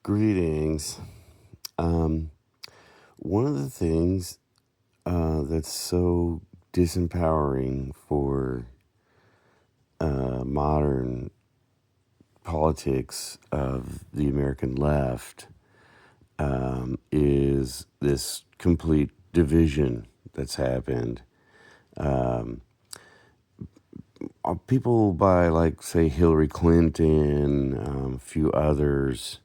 Greetings. Um, One of the things that's so disempowering for modern politics of the American left is this complete division that's happened. People by, like, say, Hillary Clinton, a few others,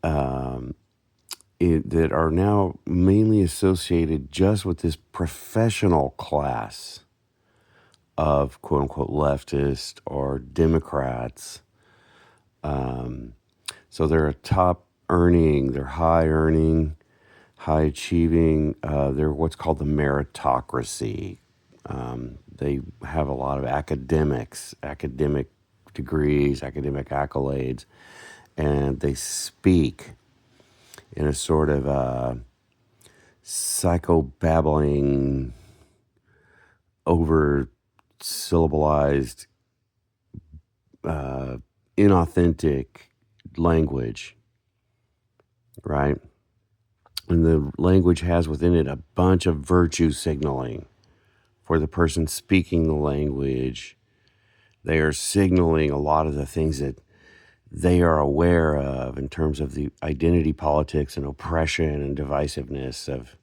that are now mainly associated just with this professional class of quote unquote leftist or Democrats. So they're a top earning, they're high earning, high achieving. They're what's called the meritocracy. They have a lot of academic degrees, academic accolades, and they speak in a sort of psychobabbling, over syllabalized, inauthentic language, right? And the language has within it a bunch of virtue signaling for the person speaking the language. They are signaling a lot of the things that they are aware of in terms of the identity politics and oppression and divisiveness of,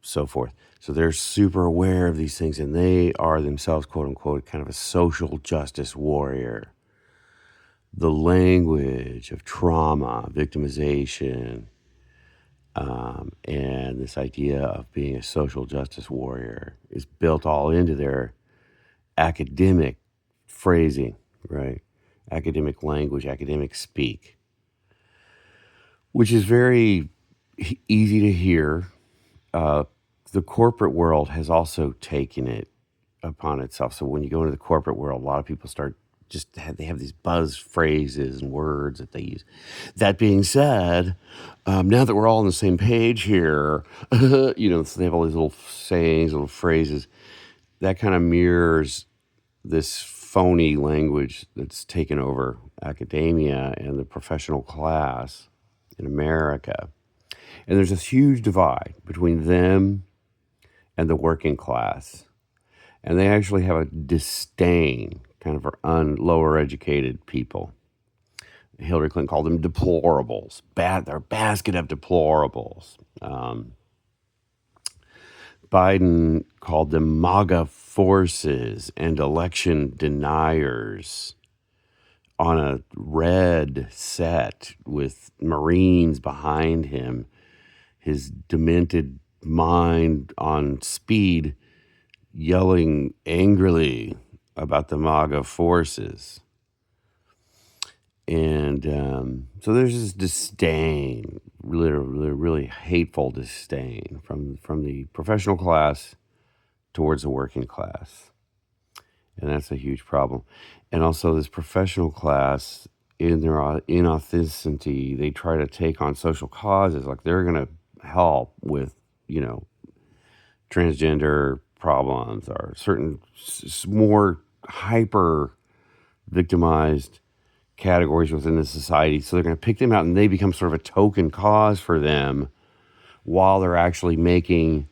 so forth. So they're super aware of these things, and they are themselves, quote unquote, kind of a social justice warrior. The language of trauma, victimization, and this idea of being a social justice warrior is built all into their academic phrasing, right? Academic language, academic speak, which is very easy to hear. The corporate world has also taken it upon itself. So when you go into the corporate world, a lot of people they have these buzz phrases and words that they use. That being said, now that we're all on the same page here, so they have all these little sayings, little phrases that kind of mirrors this phony language that's taken over academia and the professional class in America. And there's this huge divide between them and the working class. And they actually have a disdain kind of for lower educated people. Hillary Clinton called them deplorables. They're a basket of deplorables. Biden called them MAGA forces and election deniers on a red set with Marines behind him, his demented mind on speed, yelling angrily about the MAGA forces. And so there's this disdain, really hateful disdain from the professional class towards the working class. And that's a huge problem. And also this professional class, in their inauthenticity, they try to take on social causes. Like they're going to help with, transgender problems or certain more hyper victimized categories within the society. So they're going to pick them out and they become sort of a token cause for them while they're actually making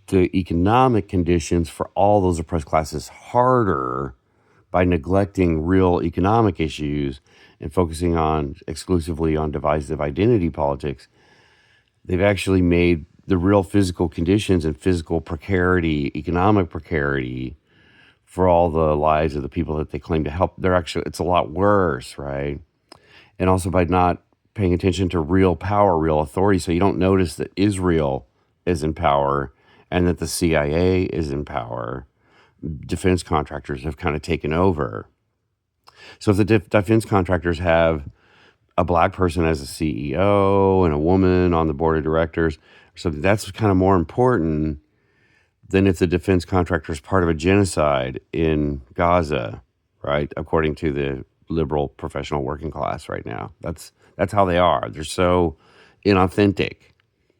the economic conditions for all those oppressed classes harder by neglecting real economic issues and focusing on exclusively on divisive identity politics. They've actually made the real physical conditions and physical precarity, economic precarity for all the lives of the people that they claim to help. It's a lot worse, right? And also by not paying attention to real power, real authority. So you don't notice that Israel is in power and that the CIA is in power. Defense contractors have kind of taken over. So if the defense contractors have a black person as a CEO and a woman on the board of directors, so that's kind of more important than if the defense contractor is part of a genocide in Gaza, right? According to the liberal professional working class right now. That's how they are. They're so inauthentic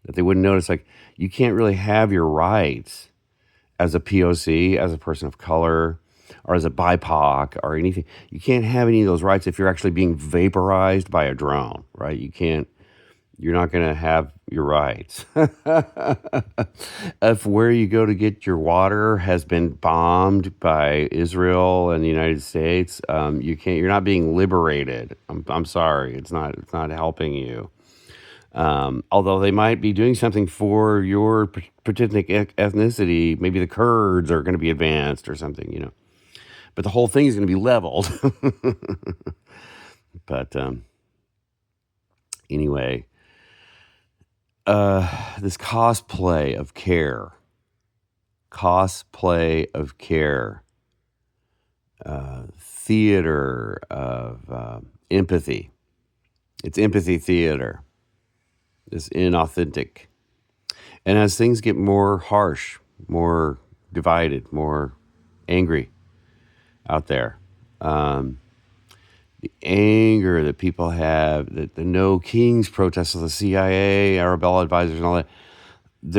that they wouldn't notice, like, you can't really have your rights as a POC, as a person of color, or as a BIPOC or anything. You can't have any of those rights if you're actually being vaporized by a drone, right? You can't. You're not going to have your rights. If where you go to get your water has been bombed by Israel and the United States, you can't. You're not being liberated. I'm sorry. It's not. It's not helping you. Although they might be doing something for your particular ethnicity, maybe the Kurds are going to be advanced or something, But the whole thing is going to be leveled. But anyway, this cosplay of care, theater of empathy. It's empathy theater. It's inauthentic. And as things get more harsh, more divided, more angry out there, the anger that people have, the No Kings protests of the CIA, Arabella advisors, and all that,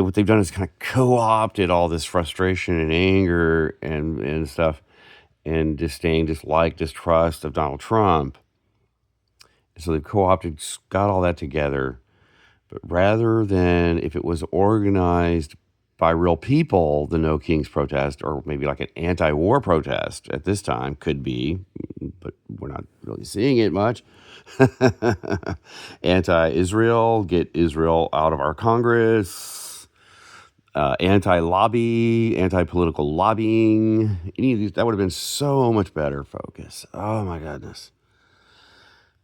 what they've done is kind of co-opted all this frustration and anger and stuff, and disdain, dislike, distrust of Donald Trump. So they've co-opted, got all that together. But rather than if it was organized by real people, the No Kings protest, or maybe like an anti-war protest at this time could be, but we're not really seeing it much. Anti-Israel, get Israel out of our Congress, anti-lobby, anti-political lobbying, any of these, that would have been so much better focus. Oh my goodness.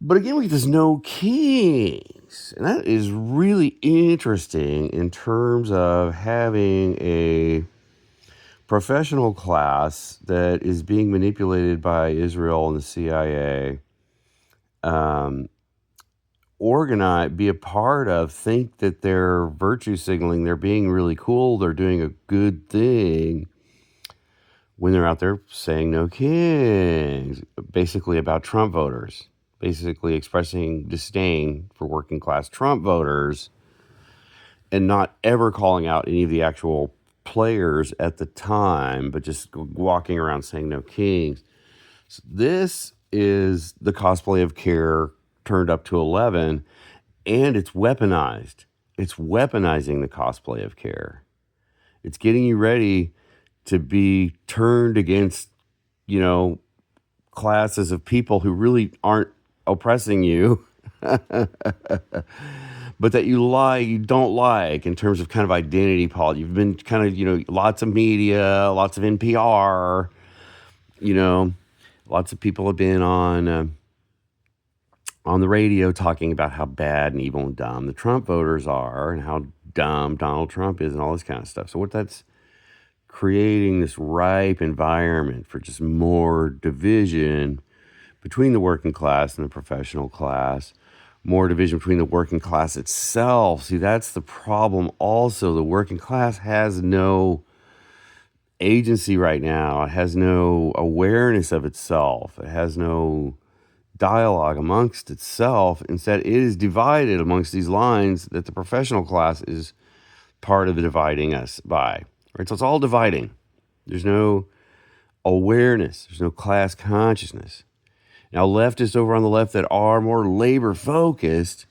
But again, we get this No Kings. And that is really interesting in terms of having a professional class that is being manipulated by Israel and the CIA, organize, be a part of, think that they're virtue signaling, they're being really cool, they're doing a good thing when they're out there saying No Kings, basically about Trump voters. Basically expressing disdain for working class Trump voters and not ever calling out any of the actual players at the time, but just walking around saying No Kings. So this is the cosplay of care turned up to 11, and it's weaponized. It's weaponizing the cosplay of care. It's getting you ready to be turned against, classes of people who really aren't oppressing you, but that you don't like in terms of kind of identity politics. You've been kind of, lots of media, lots of NPR, lots of people have been on the radio talking about how bad and evil and dumb the Trump voters are and how dumb Donald Trump is and all this kind of stuff. So what that's creating this ripe environment for just more division between the working class and the professional class, more division between the working class itself. See, that's the problem also. The working class has no agency right now. It has no awareness of itself. It has no dialogue amongst itself. Instead, it is divided amongst these lines that the professional class is part of the dividing us by. Right? So it's all dividing. There's no awareness. There's no class consciousness. Now, leftists over on the left that are more labor focused,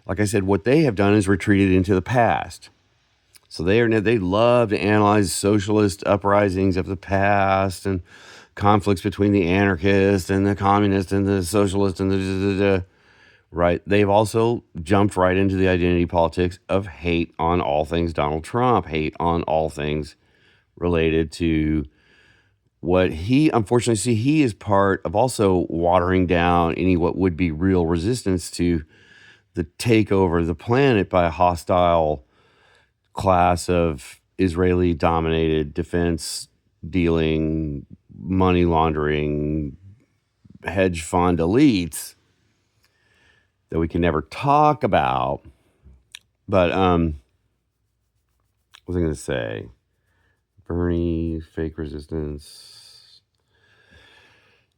like I said, what they have done is retreated into the past. So they love to analyze socialist uprisings of the past and conflicts between the anarchists and the communists and the socialists and the right. They've also jumped right into the identity politics of hate on all things Donald Trump, hate on all things related to what he, unfortunately, he is part of also watering down any what would be real resistance to the takeover of the planet by a hostile class of Israeli-dominated defense dealing, money laundering, hedge fund elites that we can never talk about. But what was I going to say? Bernie, fake resistance.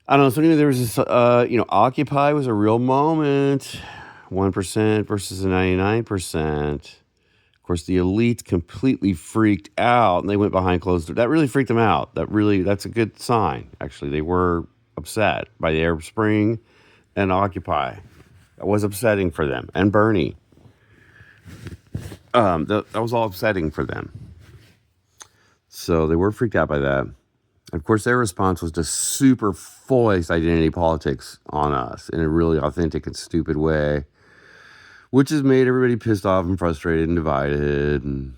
I don't know. So anyway, there was this, Occupy was a real moment. 1% versus a 99%. course, the elite completely freaked out and they went behind closed doors. That really freaked them out. That's a good sign. Actually, they were upset by the Arab Spring and Occupy. That was upsetting for them. And Bernie. That was all upsetting for them. So they were freaked out by that. Of course, their response was just super voiced identity politics on us in a really authentic and stupid way, which has made everybody pissed off and frustrated and divided. And,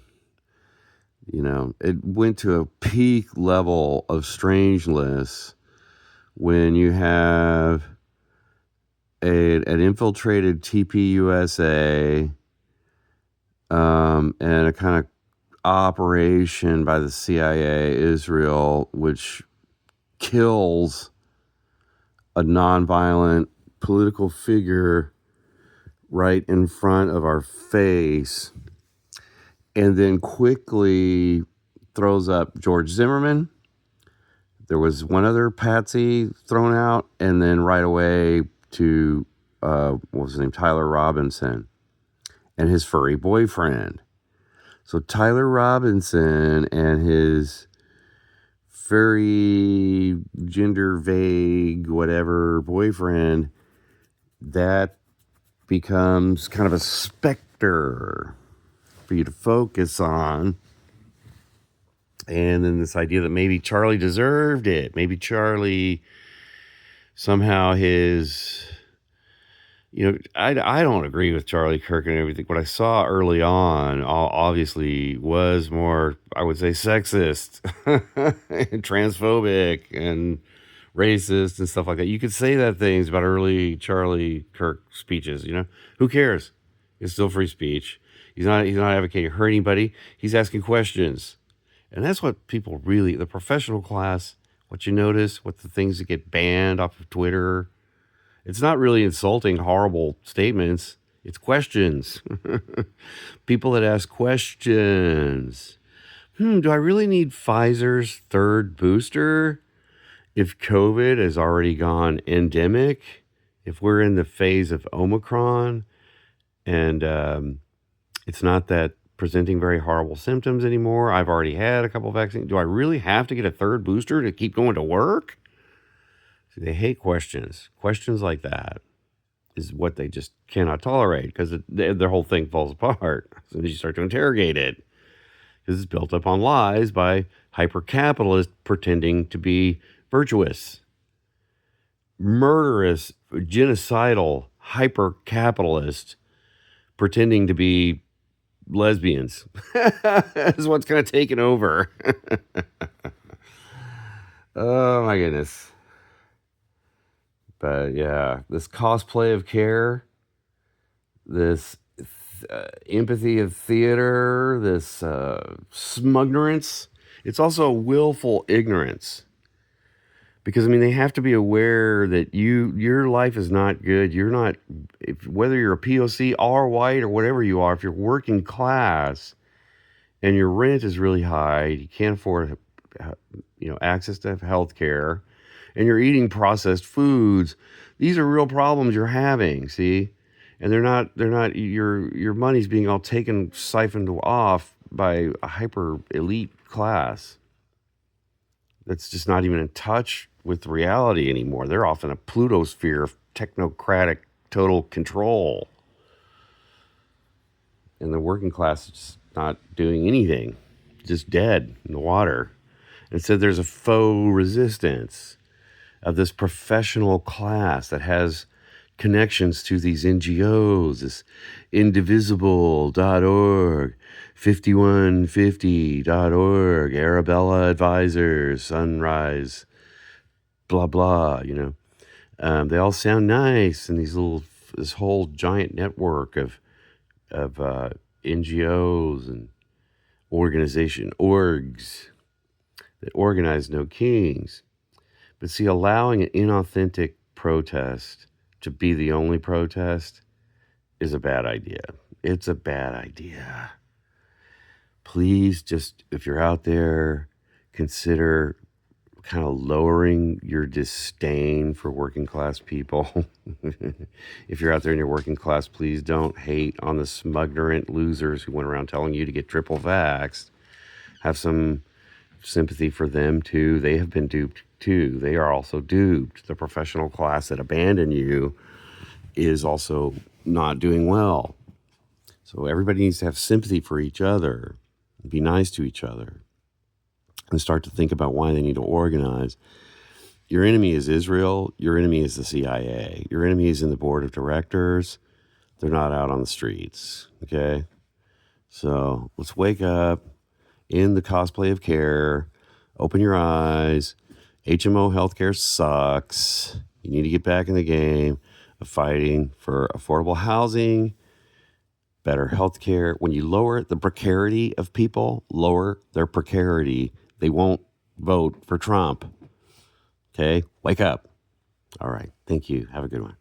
it went to a peak level of strangeness when you have an infiltrated TPUSA and a kind of operation by the CIA, Israel, which kills a nonviolent political figure right in front of our face, and then quickly throws up George Zimmerman. There was one other patsy thrown out, and then right away to, what was his name, Tyler Robinson and his furry boyfriend. So Tyler Robinson and his very gender vague, whatever boyfriend, that becomes kind of a specter for you to focus on. And then this idea that maybe Charlie deserved it. Maybe Charlie somehow I don't agree with Charlie Kirk and everything. What I saw early on obviously was more, I would say, sexist and transphobic and racist and stuff like that. You could say that things about early Charlie Kirk speeches, who cares? It's still free speech. He's not advocating hurt anybody. He's asking questions. And that's what people really, the professional class, what you notice, what the things that get banned off of Twitter. It's not really insulting, horrible statements. It's questions. People that ask questions. Do I really need Pfizer's third booster if COVID has already gone endemic? If we're in the phase of Omicron and it's not that presenting very horrible symptoms anymore. I've already had a couple of vaccines. Do I really have to get a third booster to keep going to work? They hate questions. Questions like that is what they just cannot tolerate because their whole thing falls apart as soon as you start to interrogate it. Because it's built up on lies by hyper-capitalists pretending to be virtuous. Murderous, genocidal, hyper-capitalists pretending to be lesbians. Is what's kind of taken over. Oh, my goodness. But yeah, this cosplay of care, this empathy of theater, this smugnerance, it's also willful ignorance. Because, they have to be aware that your life is not good. You're not, whether you're a POC or white or whatever you are, if you're working class and your rent is really high, you can't afford, access to health care, and you're eating processed foods, these are real problems you're having, see? And they're not, your money's being all siphoned off by a hyper elite class that's just not even in touch with reality anymore. They're off in a Pluto sphere of technocratic total control. And the working class is not doing anything, just dead in the water. Instead, there's a faux resistance of this professional class that has connections to these NGOs, this indivisible.org, 5150.org, Arabella Advisors, Sunrise, blah, blah, They all sound nice, and this whole giant network of NGOs and orgs that organize no kings. But see, allowing an inauthentic protest to be the only protest is a bad idea. It's a bad idea. Please just, if you're out there, consider kind of lowering your disdain for working class people. If you're out there and you're working class, please don't hate on the smuggerant losers who went around telling you to get triple vaxxed. Have some sympathy for them too. They have been duped too. They are also duped. The professional class that abandoned you is also not doing well. So everybody needs to have sympathy for each other, be nice to each other, and start to think about why they need to organize. Your enemy is Israel. Your enemy is the CIA. Your enemy is in the board of directors. They're not out on the streets. Okay? So let's wake up in the cosplay of care. Open your eyes. HMO healthcare sucks. You need to get back in the game of fighting for affordable housing, better healthcare. When you lower the precarity of people, lower their precarity, they won't vote for Trump. Okay? Wake up. All right. Thank you. Have a good one.